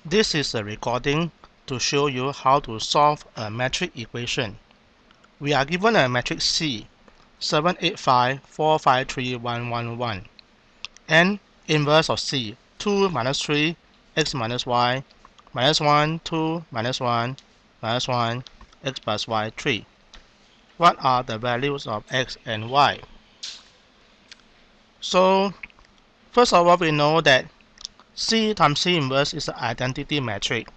This is a recording to show you how to solve a metric equation. We are given a matrix C, 785453111, and inverse of C, 2 minus 3, x minus y, minus 1, 2, minus 1, minus 1, x plus y, 3. What are the values of x and y? So, first of all, we know that C times C inverse is an identity matrix.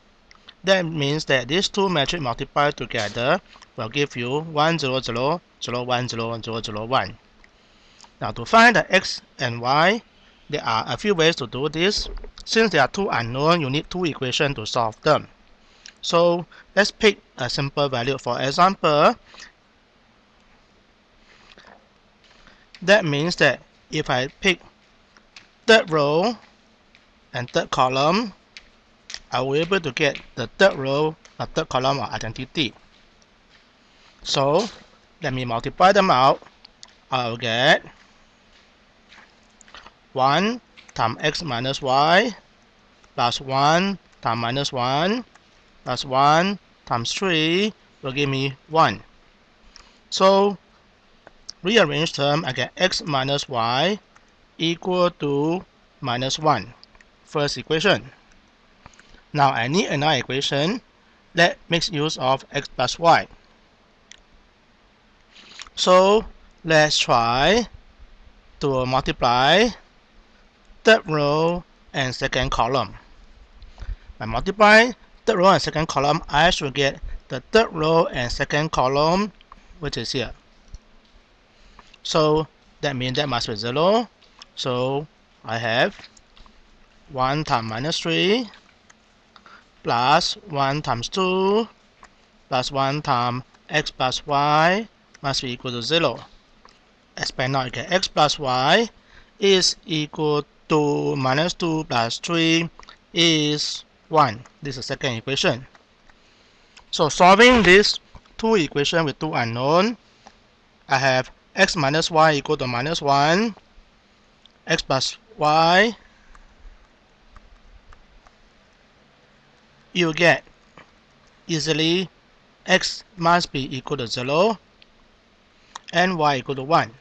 That means that these two matrices multiplied together will give you 1, 0, 0, 0, 1, 0, 0, 0, 1. Now to find the x and y, there are a few ways to do this. Since there are two unknown, you need two equations to solve them. So let's pick a simple value. For example, that means that if I pick third row and third column, I will be able to get the third row and third column of identity. So let me multiply them out. I'll get 1 times x minus y plus 1 times minus 1 plus 1 times 3 will give me 1. So rearrange term, I get x minus y equal to minus 1. First equation. Now I need another equation that makes use of x plus y. So let's try to multiply third row and second column. By multiplying third row and second column, I should get the third row and second column, which is here. So that means that must be 0. So I have 1 times minus 3 plus 1 times 2 plus 1 times x plus y must be equal to 0. Expand out, you get x plus y is equal to minus 2 plus 3 is 1. This is the second equation. So solving these two equations with two unknown, I have x minus y equal to minus 1, x plus y, you get easily x must be equal to 0 and y equal to 1.